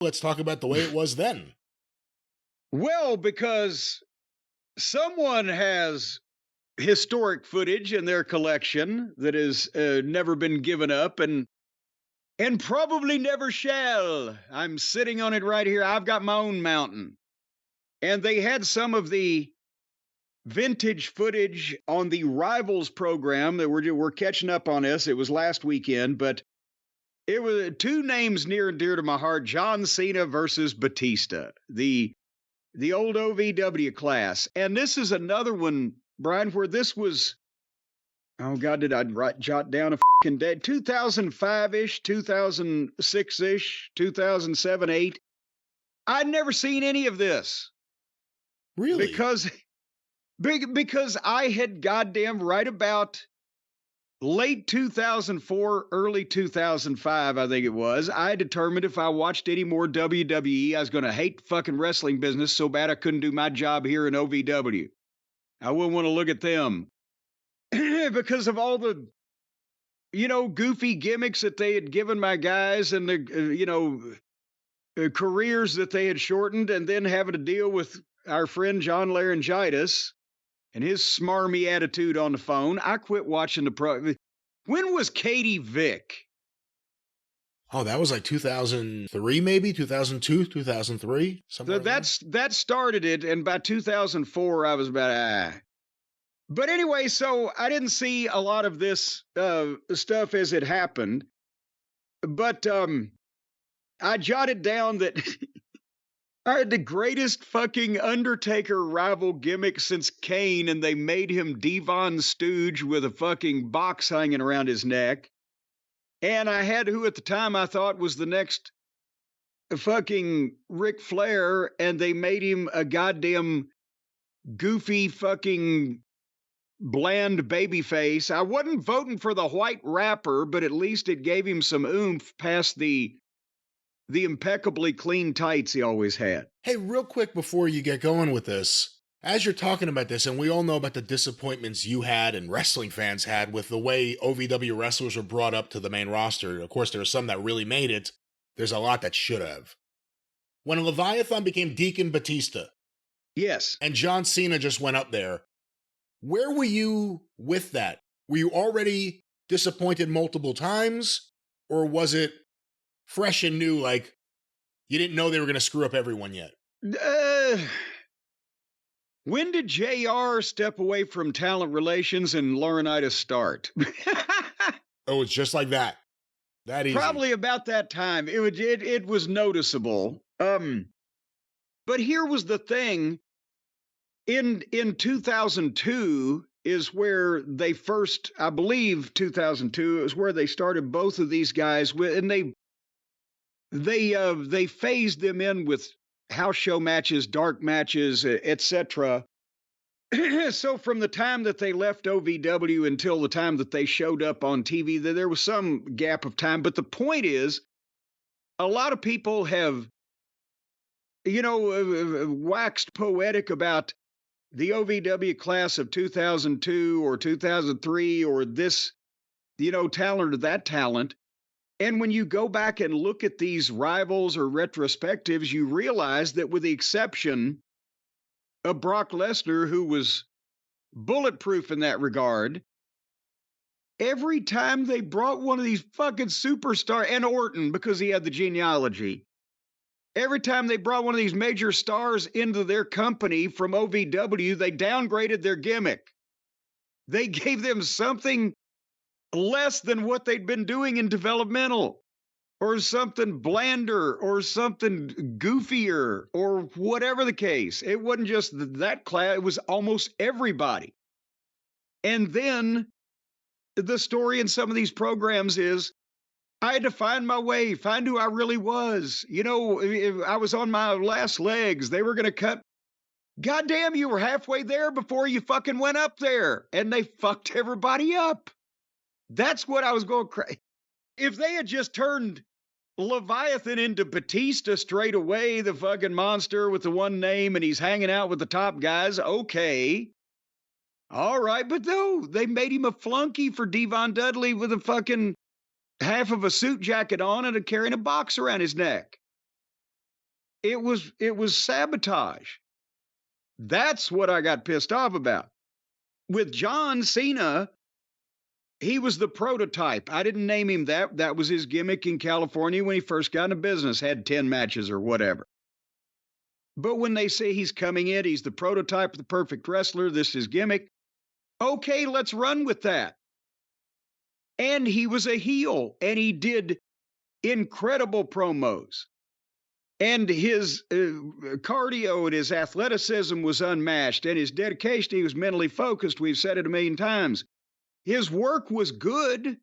Let's talk about the way it was then. Well, because someone has historic footage in their collection that has never been given up and probably never shall. I'm sitting on it right here. I've got my own mountain. And they had some of the vintage footage on the Rivals program that we're catching up on this. It was last weekend, but it was two names near and dear to my heart: John Cena versus Batista, the old OVW class. And this is another one, Brian, where this was, oh God, did I jot down a fucking date? 2005-ish, 2006-ish, 2007, 8. I'd never seen any of this. Really? Because I had goddamn right about late 2004, early 2005, I think it was, I determined if I watched any more WWE, I was going to hate the fucking wrestling business so bad I couldn't do my job here in OVW. I wouldn't want to look at them because of all the, goofy gimmicks that they had given my guys and the, careers that they had shortened, and then having to deal with our friend John Laryngitis and his smarmy attitude on the phone. I quit watching the pro. When was Katie Vick? Oh, that was like 2003, maybe 2002, 2003. Something. That started it, and by 2004, I was about But anyway, so I didn't see a lot of this stuff as it happened, but I jotted down that I had the greatest fucking Undertaker rival gimmick since Kane, and they made him Devon Stooge with a fucking box hanging around his neck. And I had who at the time I thought was the next fucking Ric Flair, and they made him a goddamn goofy fucking bland baby face. I wasn't voting for the white rapper, but at least it gave him some oomph past the impeccably clean tights he always had. Hey, real quick before you get going with this, as you're talking about this, and we all know about the disappointments you had and wrestling fans had with the way OVW wrestlers were brought up to the main roster. Of course, there are some that really made it. There's a lot that should have. When Leviathan became Deacon Batista, yes, and John Cena just went up there, where were you with that? Were you already disappointed multiple times, or was it fresh and new, like you didn't know they were going to screw up everyone yet? When did JR step away from talent relations and Laurinaitis start? Oh, it's just like that. That easy. Probably about that time. It was noticeable. But here was the thing. In 2002 is where they first, I believe 2002 is where they started both of these guys with, and they phased them in with house show matches, dark matches, etc. So from the time that they left OVW until the time that they showed up on TV, there was some gap of time. But the point is, a lot of people have, waxed poetic about the OVW class of 2002 or 2003 or this, talent or that talent. And when you go back and look at these rivals or retrospectives, you realize that with the exception of Brock Lesnar, who was bulletproof in that regard, every time they brought one of these fucking superstars, and Orton, because he had the genealogy, every time they brought one of these major stars into their company from OVW, they downgraded their gimmick. They gave them something less than what they'd been doing in developmental, or something blander, or something goofier, or whatever the case. It wasn't just that class, it was almost everybody. And then the story in some of these programs is, I had to find my way, find who I really was. If I was on my last legs. They were going to cut. Goddamn, you were halfway there before you fucking went up there. And they fucked everybody up. That's what I was going crazy. If they had just turned Leviathan into Batista straight away, the fucking monster with the one name, and he's hanging out with the top guys, okay. All right, but no, they made him a flunky for Devon Dudley with a fucking half of a suit jacket on and carrying a box around his neck. It was sabotage. That's what I got pissed off about. With John Cena, he was the prototype. I didn't name him that. That was his gimmick in California when he first got into business, had 10 matches or whatever. But when they say he's coming in, he's the prototype of the perfect wrestler, this is his gimmick. Okay, let's run with that. And he was a heel, and he did incredible promos. And his cardio and his athleticism was unmatched, and his dedication, he was mentally focused. We've said it a million times. His work was good.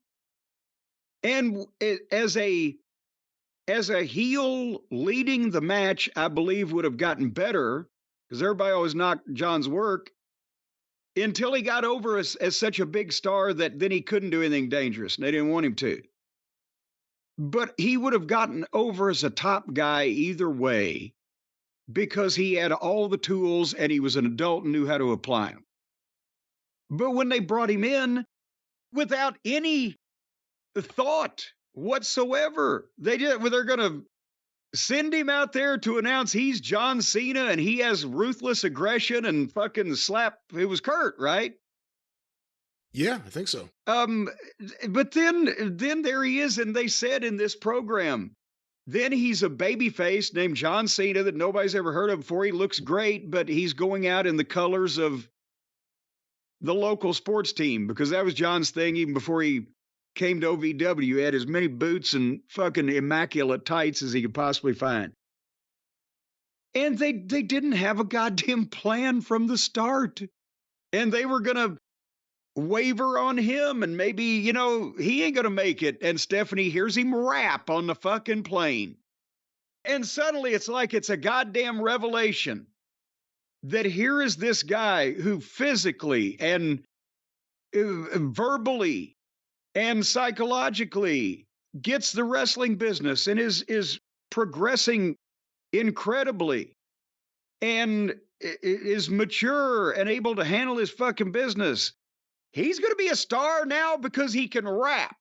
And as a heel leading the match, I believe would have gotten better, because everybody always knocked John's work, until he got over as such a big star that then he couldn't do anything dangerous, and they didn't want him to. But he would have gotten over as a top guy either way, because he had all the tools and he was an adult and knew how to apply them. But when they brought him in without any thought whatsoever, they're going to send him out there to announce he's John Cena and he has ruthless aggression and fucking slap. It was Kurt, right? Yeah, I think so. But then there he is, and they said in this program, then he's a babyface named John Cena that nobody's ever heard of before. He looks great, but he's going out in the colors of the local sports team, because that was John's thing even before he came to OVW. He had as many boots and fucking immaculate tights as he could possibly find. And they didn't have a goddamn plan from the start. And they were going to waver on him, and maybe, he ain't going to make it. And Stephanie hears him rap on the fucking plane. And suddenly it's like it's a goddamn revelation that here is this guy who physically and verbally and psychologically gets the wrestling business and is progressing incredibly and is mature and able to handle his fucking business. He's going to be a star now because he can rap.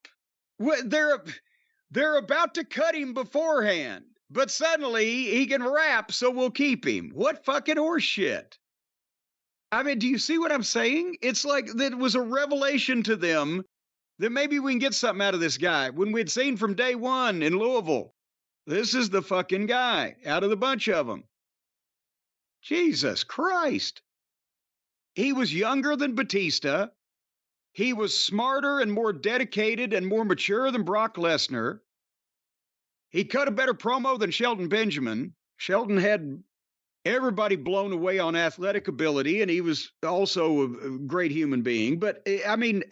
They're about to cut him beforehand, but suddenly he can rap, so we'll keep him. What fucking horseshit? I mean, do you see what I'm saying? It's like that was a revelation to them that maybe we can get something out of this guy. When we'd seen from day one in Louisville, this is the fucking guy out of the bunch of them. Jesus Christ. He was younger than Batista. He was smarter and more dedicated and more mature than Brock Lesnar. He cut a better promo than Shelton Benjamin. Shelton had everybody blown away on athletic ability, and he was also a great human being. But, I mean,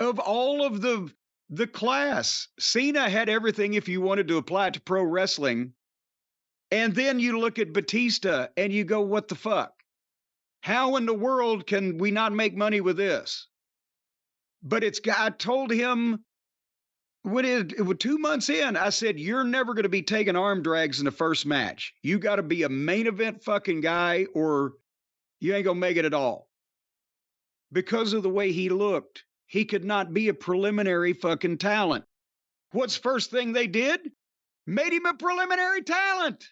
of all of the class, Cena had everything if you wanted to apply it to pro wrestling. And then you look at Batista and you go, what the fuck? How in the world can we not make money with this? But I told him it was 2 months in, I said, you're never going to be taking arm drags in the first match. You got to be a main event fucking guy or you ain't going to make it at all. Because of the way he looked, he could not be a preliminary fucking talent. What's first thing they did? Made him a preliminary talent.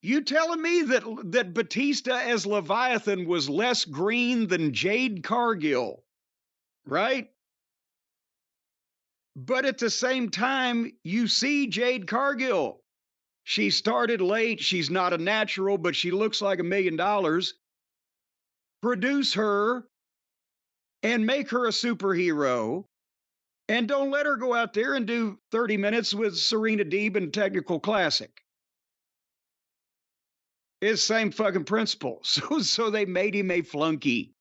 You telling me that Batista as Leviathan was less green than Jade Cargill, right? But at the same time, you see Jade Cargill. She started late. She's not a natural, but she looks like $1 million. Produce her and make her a superhero. And don't let her go out there and do 30 minutes with Serena Deeb in Technical Classic. It's the same fucking principle. So they made him a flunky.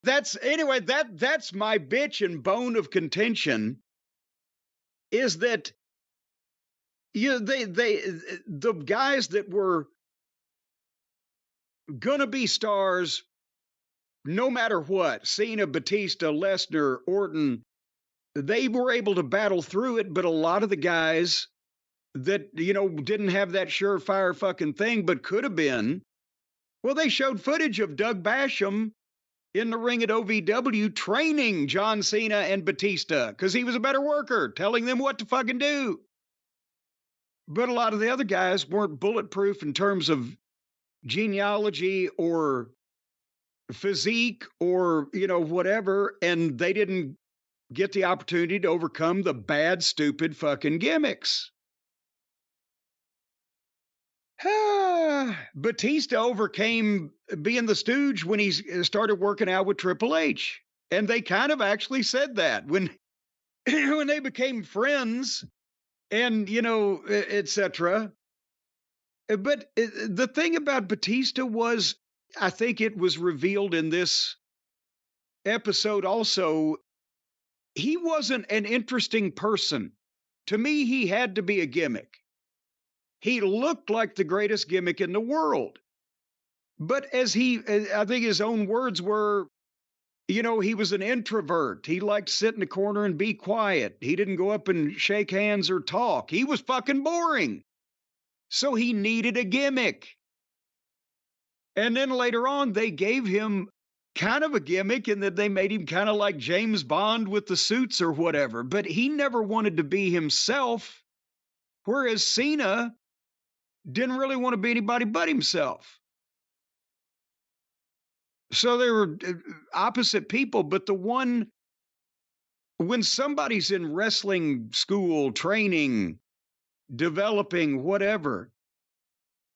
That's my bitch and bone of contention is that the guys that were gonna be stars no matter what, Cena, Batista, Lesnar, Orton, they were able to battle through it, but a lot of the guys that, didn't have that surefire fucking thing, but could have been. Well, they showed footage of Doug Basham in the ring at OVW training John Cena and Batista because he was a better worker, telling them what to fucking do. But a lot of the other guys weren't bulletproof in terms of genealogy or physique or, whatever. And they didn't get the opportunity to overcome the bad, stupid fucking gimmicks. Batista overcame being the stooge when he started working out with Triple H. And they kind of actually said that when when they became friends and, etc. But the thing about Batista was, I think it was revealed in this episode also, he wasn't an interesting person. To me, he had to be a gimmick. He looked like the greatest gimmick in the world. But I think his own words were, he was an introvert. He liked to sit in the corner and be quiet. He didn't go up and shake hands or talk. He was fucking boring. So he needed a gimmick. And then later on, they gave him kind of a gimmick in that they made him kind of like James Bond with the suits or whatever. But he never wanted to be himself. Whereas Cena didn't really want to be anybody but himself. So they were opposite people, but when somebody's in wrestling school, training, developing, whatever,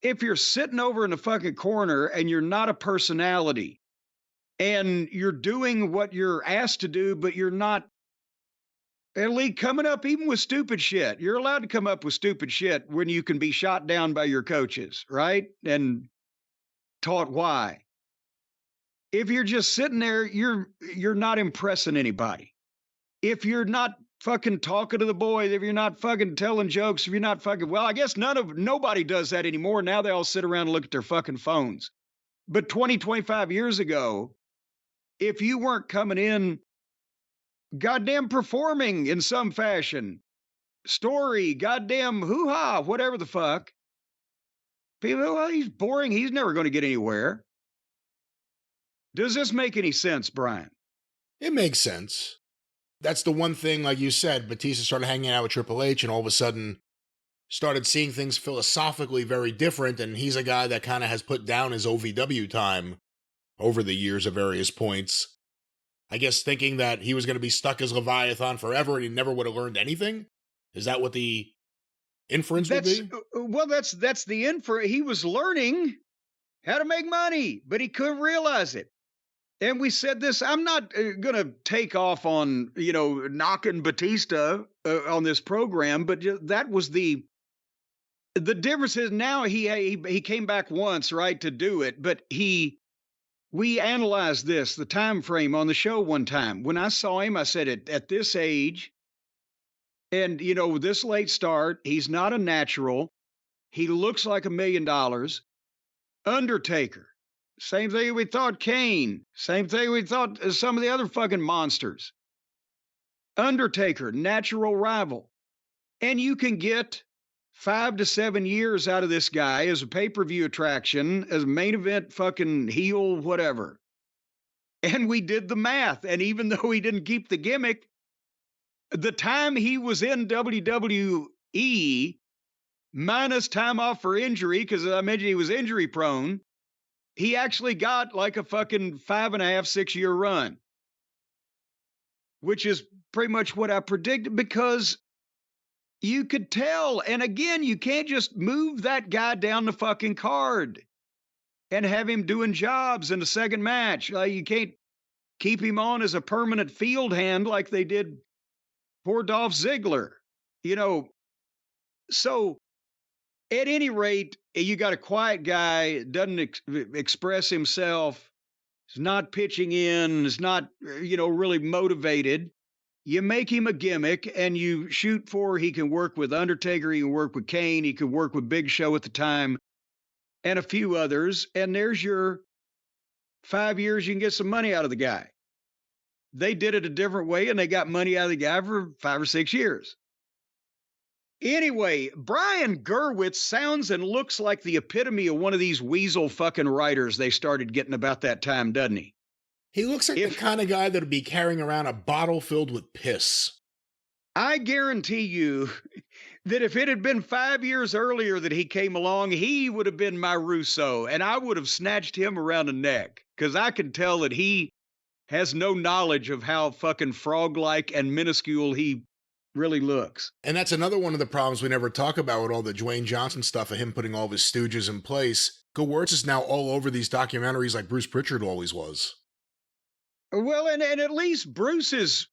if you're sitting over in the fucking corner and you're not a personality and you're doing what you're asked to do, but you're not elite coming up even with stupid shit. You're allowed to come up with stupid shit when you can be shot down by your coaches, right? And taught why. If you're just sitting there, you're not impressing anybody. If you're not fucking talking to the boys, if you're not fucking telling jokes, if you're not fucking, well, I guess nobody does that anymore. Now they all sit around and look at their fucking phones. But 20, 25 years ago, if you weren't coming in goddamn performing in some fashion, story, goddamn hoo-ha, whatever the fuck, people, well, he's boring. He's never going to get anywhere. Does this make any sense, Brian? It makes sense. That's the one thing, like you said, Batista started hanging out with Triple H and all of a sudden started seeing things philosophically very different, and he's a guy that kind of has put down his OVW time over the years at various points. I guess thinking that he was going to be stuck as Leviathan forever and he never would have learned anything? Is that what the inference would be? Well, that's the inference. He was learning how to make money, but he couldn't realize it. And we said this, I'm not going to take off on, knocking Batista on this program, but that was the difference is now he came back once, right, to do it, but we analyzed the time frame on the show one time. When I saw him, I said at this age and, this late start, he's not a natural. He looks like $1 million. Undertaker. Same thing we thought Kane. Same thing we thought some of the other fucking monsters. Undertaker, natural rival. And you can get 5 to 7 years out of this guy as a pay-per-view attraction, as a main event fucking heel, whatever. And we did the math. And even though he didn't keep the gimmick, the time he was in WWE, minus time off for injury, because as I mentioned, he was injury prone, he actually got like a fucking 5.5, 6 year run, which is pretty much what I predicted because you could tell. And again, you can't just move that guy down the fucking card and have him doing jobs in the second match. You can't keep him on as a permanent field hand like they did poor Dolph Ziggler, So at any rate, you got a quiet guy, doesn't express himself, is not pitching in, is not, really motivated. You make him a gimmick and you shoot for he can work with Undertaker, he can work with Kane, he can work with Big Show at the time, and a few others. And there's your 5 years you can get some money out of the guy. They did it a different way and they got money out of the guy for 5 or 6 years. Anyway, Brian Gerwitz sounds and looks like the epitome of one of these weasel fucking writers they started getting about that time, doesn't he? He looks like the kind of guy that would be carrying around a bottle filled with piss. I guarantee you that if it had been 5 years earlier that he came along, he would have been my Russo, and I would have snatched him around the neck because I can tell that he has no knowledge of how fucking frog-like and minuscule he really looks. And that's another one of the problems we never talk about with all the Dwayne Johnson stuff of him putting all of his stooges in place. Gewurz is now all over these documentaries like Bruce Pritchard always was. Well, and at least Bruce's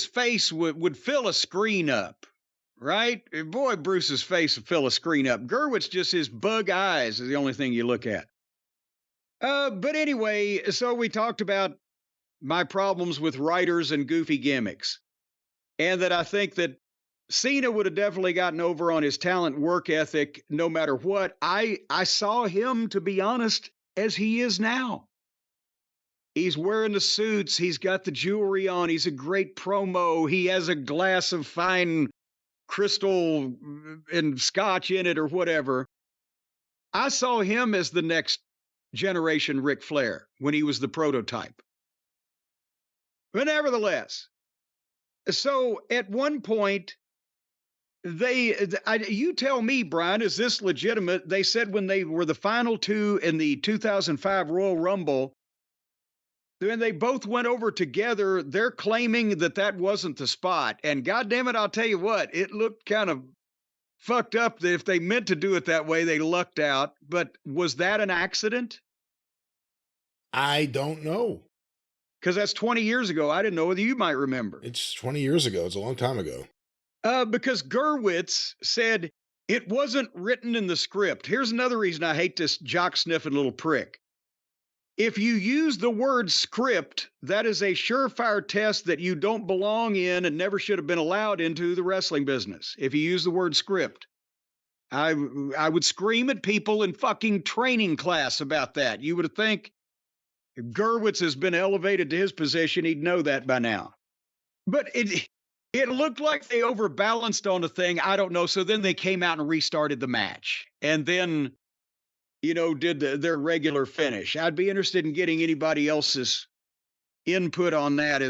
face would fill a screen up, right? Boy, Bruce's face would fill a screen up. Gerwitz, just his bug eyes is the only thing you look at. But anyway, so we talked about my problems with writers and goofy gimmicks, and that I think that Cena would have definitely gotten over on his talent, work ethic, no matter what. I saw him, to be honest, as he is now. He's wearing the suits. He's got the jewelry on. He's a great promo. He has a glass of fine crystal and scotch in it or whatever. I saw him as the next generation Ric Flair when he was the prototype. But nevertheless, so at one point, you tell me, Brian, is this legitimate? They said when they were the final two in the 2005 Royal Rumble, when they both went over together, they're claiming that that wasn't the spot. And goddamn it, I'll tell you what, it looked kind of fucked up that if they meant to do it that way, they lucked out. But was that an accident? I don't know. Because that's 20 years ago. I didn't know whether you might remember. It's 20 years ago. It's a long time ago. Because Gerwitz said it wasn't written in the script. Here's another reason I hate this jock-sniffing little prick. If you use the word script, that is a surefire test that you don't belong in and never should have been allowed into the wrestling business. If you use the word script, I would scream at people in fucking training class about that. You would think if Gerwitz has been elevated to his position, he'd know that by now. But it looked like they overbalanced on the thing. I don't know. So then they came out and restarted the match. And then, did their regular finish. I'd be interested in getting anybody else's input on that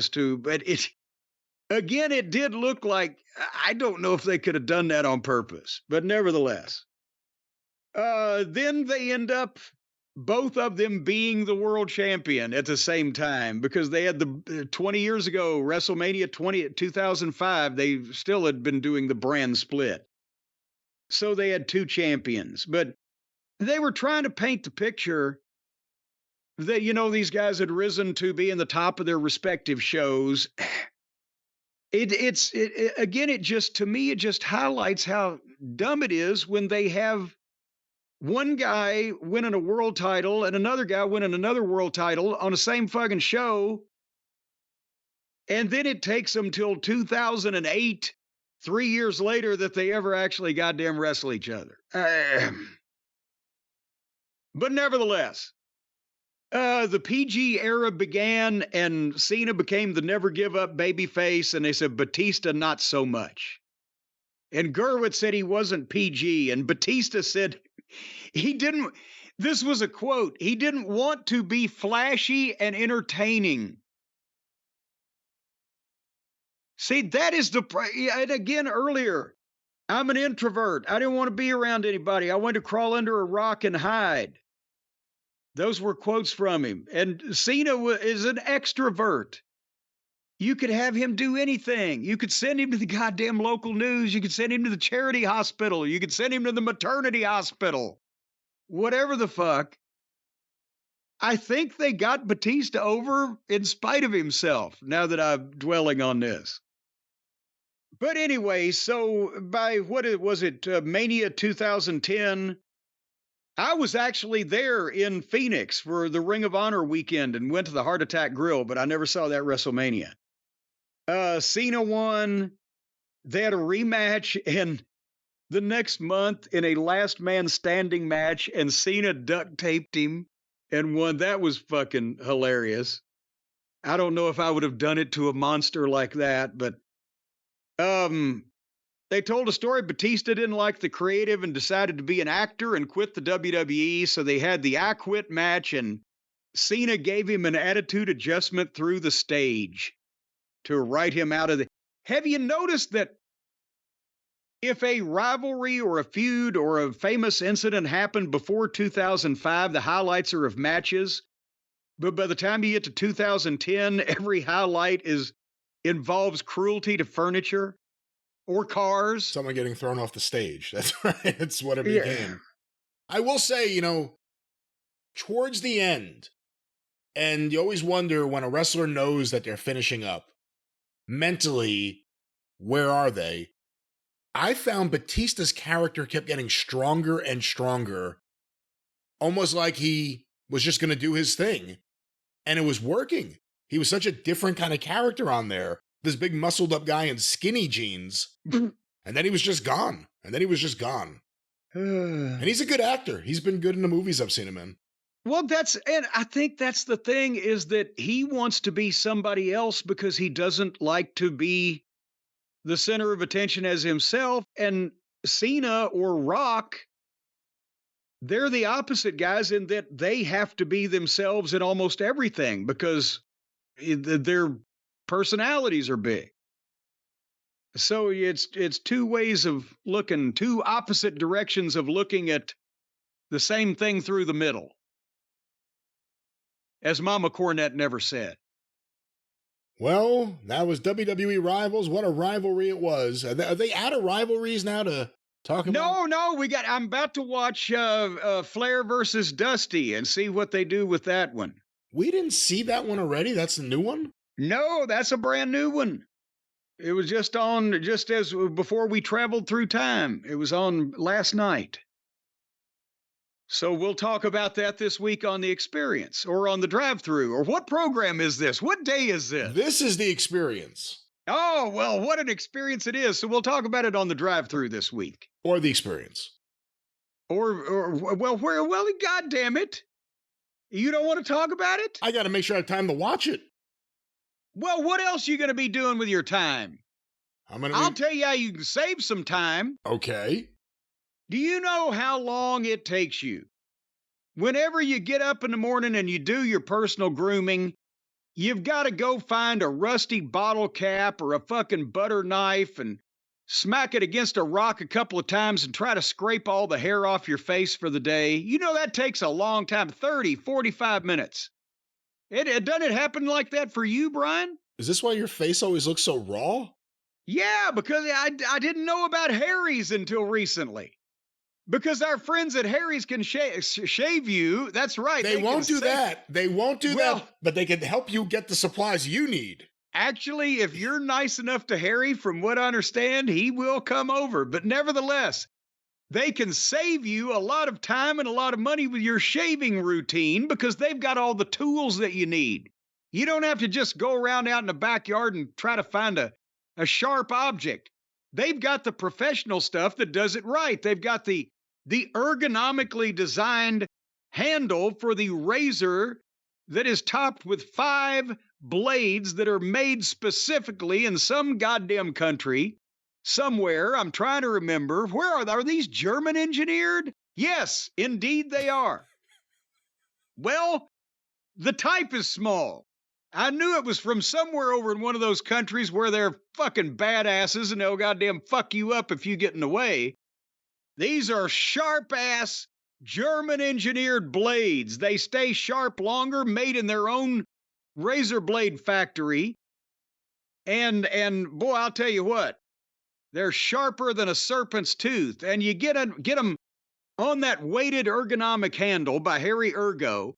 but it did look like, I don't know if they could have done that on purpose, but nevertheless. Then they end up, both of them being the world champion at the same time, because they had the 20 years ago, WrestleMania 2005, they still had been doing the brand split. So they had two champions, but they were trying to paint the picture that, these guys had risen to be in the top of their respective shows. It just highlights how dumb it is when they have one guy winning a world title and another guy winning another world title on the same fucking show. And then it takes them till 2008, 3 years later, that they ever actually goddamn wrestle each other. But nevertheless, the PG era began and Cena became the never give up babyface. And they said, Batista, not so much. And Gerwitz said he wasn't PG. And Batista said this was a quote, he didn't want to be flashy and entertaining. See, that is and again earlier, I'm an introvert. I didn't want to be around anybody. I wanted to crawl under a rock and hide. Those were quotes from him. And Cena is an extrovert. You could have him do anything. You could send him to the goddamn local news. You could send him to the charity hospital. You could send him to the maternity hospital. Whatever the fuck. I think they got Batista over in spite of himself, now that I'm dwelling on this. But anyway, so by Mania 2010, I was actually there in Phoenix for the Ring of Honor weekend and went to the Heart Attack Grill, but I never saw that WrestleMania. Cena won. They had a rematch, and the next month in a last man standing match, and Cena duct taped him and won. That was fucking hilarious. I don't know if I would have done it to a monster like that, but they told a story. Batista didn't like the creative and decided to be an actor and quit the WWE. So they had the I Quit match, and Cena gave him an attitude adjustment through the stage to write him out of the. Have you noticed that If a rivalry or a feud or a famous incident happened before 2005, the highlights are of matches. But by the time you get to 2010, every highlight involves cruelty to furniture or cars. Someone getting thrown off the stage. That's right. It's what it Yeah. became. I will say, towards the end, and you always wonder when a wrestler knows that they're finishing up, mentally, where are they? I found Batista's character kept getting stronger and stronger, almost like he was just going to do his thing. And it was working. He was such a different kind of character on there. This big muscled up guy in skinny jeans. And then he was just gone. And he's a good actor. He's been good in the movies I've seen him in. Well, and I think that's the thing, is that he wants to be somebody else because he doesn't like to be the center of attention as himself. And Cena or Rock, they're the opposite guys in that they have to be themselves in almost everything because their personalities are big. So it's two ways of looking, two opposite directions of looking at the same thing through the middle. As Mama Cornette never said. Well, that was WWE Rivals. What a rivalry it was. Are they out of rivalries now to talk about? No, I'm about to watch Flair versus Dusty and see what they do with that one. We didn't see that one already? That's the new one? No, that's a brand new one. It was just as before we traveled through time. It was on last night. So we'll talk about that this week on The Experience or on the Drive-Thru. Or what program is this? What day is this? This is The Experience. Oh, well, what an experience it is. So we'll talk about it on the Drive-Thru this week. Or The Experience. Well, God damn it. You don't want to talk about it? I got to make sure I have time to watch it. Well, what else are you going to be doing with your time? I'll tell you how you can save some time. Okay. Do you know how long it takes you? Whenever you get up in the morning and you do your personal grooming, you've got to go find a rusty bottle cap or a fucking butter knife and smack it against a rock a couple of times and try to scrape all the hair off your face for the day. You know that takes a long time, 30, 45 minutes. Doesn't it happen like that for you, Brian? Is this why your face always looks so raw? Yeah, because I didn't know about Harry's until recently. Because our friends at Harry's can shave you. That's right. They won't do that. They won't do that, but they can help you get the supplies you need. Actually, if you're nice enough to Harry, from what I understand, he will come over. But nevertheless, they can save you a lot of time and a lot of money with your shaving routine because they've got all the tools that you need. You don't have to just go around out in the backyard and try to find a sharp object. They've got the professional stuff that does it right. They've got the ergonomically designed handle for the razor that is topped with 5 blades that are made specifically in some goddamn country somewhere. I'm trying to remember. Where are these German engineered? Yes, indeed they are. Well, the type is small. I knew it was from somewhere over in one of those countries where they're fucking badasses and they'll goddamn fuck you up if you get in the way. These are sharp-ass German-engineered blades. They stay sharp longer, made in their own razor blade factory. And boy, I'll tell you what, they're sharper than a serpent's tooth. And you get them on that weighted ergonomic handle by Harry Ergo,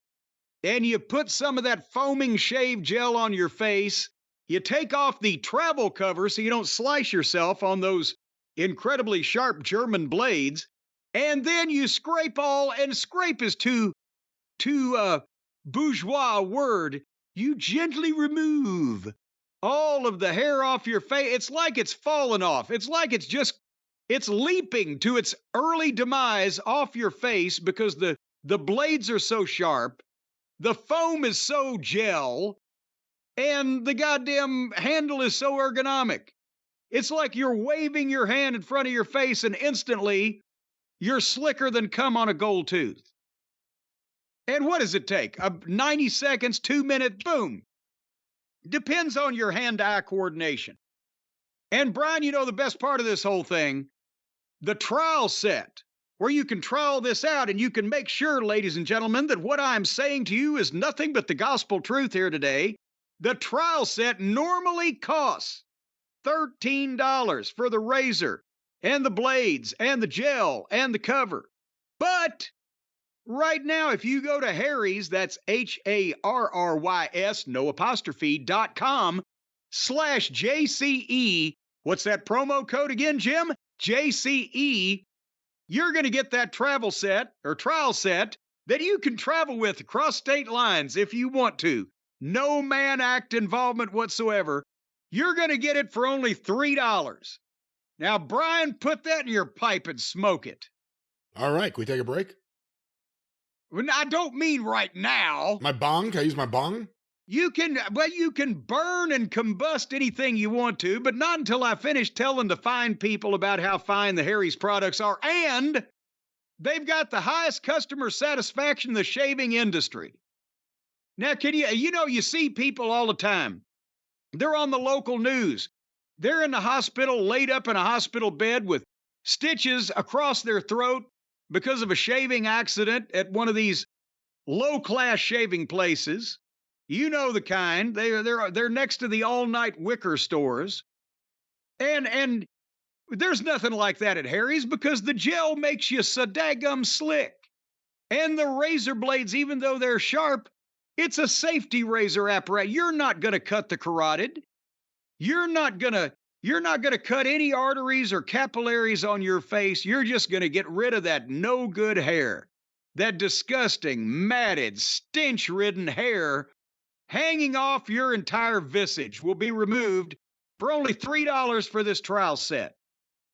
and you put some of that foaming shave gel on your face. You take off the travel cover so you don't slice yourself on those incredibly sharp German blades, and then you scrape scrape is too bourgeois a word. You gently remove all of the hair off your face. It's like it's fallen off. It's like it's leaping to its early demise off your face because the blades are so sharp. The foam is so gel, and the goddamn handle is so ergonomic. It's like you're waving your hand in front of your face, and instantly you're slicker than cum on a gold tooth. And what does it take? 90 seconds, 2 minutes, boom. Depends on your hand-eye coordination. And Brian, you know the best part of this whole thing? the trial set, where you can try all this out and you can make sure, ladies and gentlemen, that what I'm saying to you is nothing but the gospel truth here today. The trial set normally costs $13 for the razor and the blades and the gel and the cover. But right now, if you go to Harry's, that's HARRYS, no apostrophe, .com/JCE, what's that promo code again, Jim? JCE, you're going to get that travel set or trial set that you can travel with across state lines if you want to. No man act involvement whatsoever. You're going to get it for only $3. Now, Brian, put that in your pipe and smoke it. All right, can we take a break? Well, I don't mean right now. My bong? Can I use my bong? You can burn and combust anything you want to, but not until I finish telling the fine people about how fine the Harry's products are, and they've got the highest customer satisfaction in the shaving industry. Now, you see people all the time. They're on the local news. They're in the hospital, laid up in a hospital bed with stitches across their throat because of a shaving accident at one of these low-class shaving places. You know the kind. They're next to the all-night wicker stores. And there's nothing like that at Harry's because the gel makes you so daggum slick. And the razor blades, even though they're sharp, it's a safety razor apparatus. You're not going to cut the carotid. You're not going to cut any arteries or capillaries on your face. You're just going to get rid of that no good hair. That disgusting, matted, stench-ridden hair hanging off your entire visage will be removed for only $3 for this trial set.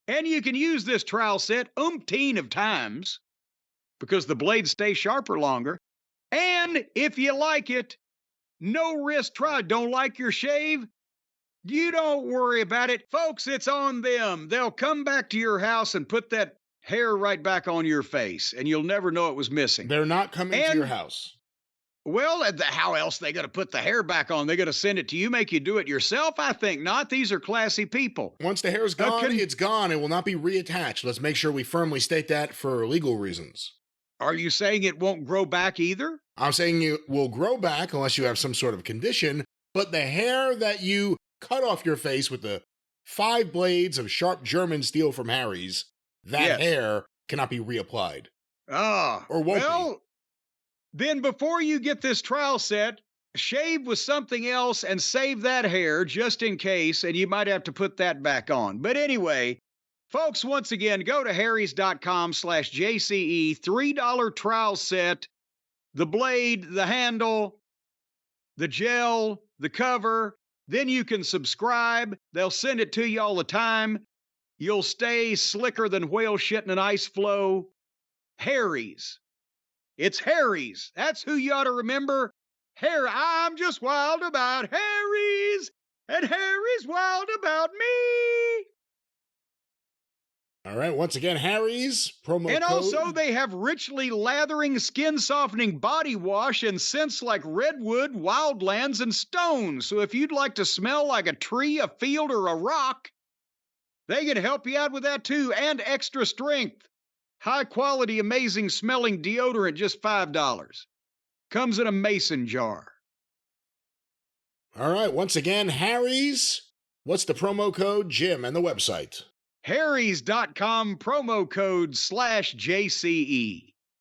And you can use this trial set umpteen of times because the blades stay sharper longer. And if you like it, no risk trial. Don't like your shave? You don't worry about it. Folks, it's on them. They'll come back to your house and put that hair right back on your face, and you'll never know it was missing. They're not coming to your house. Well, how else they going to put the hair back on? They going to send it to you, make you do it yourself? I think not. These are classy people. Once the hair's gone, it's gone. It will not be reattached. Let's make sure we firmly state that for legal reasons. Are you saying it won't grow back either? I'm saying it will grow back unless you have some sort of condition, but the hair that you cut off your face with the 5 blades of sharp German steel from Harry's, that hair cannot be reapplied. Ah, or won't be. Then before you get this trial set, shave with something else and save that hair just in case, and you might have to put that back on. But anyway, folks, once again, go to harrys.com/JCE, $3 trial set, the blade, the handle, the gel, the cover. Then you can subscribe. They'll send it to you all the time. You'll stay slicker than whale shit in an ice flow. Harry's. It's Harry's. That's who you ought to remember. I'm just wild about Harry's, and Harry's wild about me. All right, once again, Harry's, promo code. And also, they have richly lathering, skin-softening body wash and scents like redwood, wildlands, and stone. So if you'd like to smell like a tree, a field, or a rock, they can help you out with that too, and extra strength. High-quality, amazing-smelling deodorant, just $5. Comes in a mason jar. All right, once again, Harry's. What's the promo code, Jim, and the website? Harrys.com, promo code /JCE.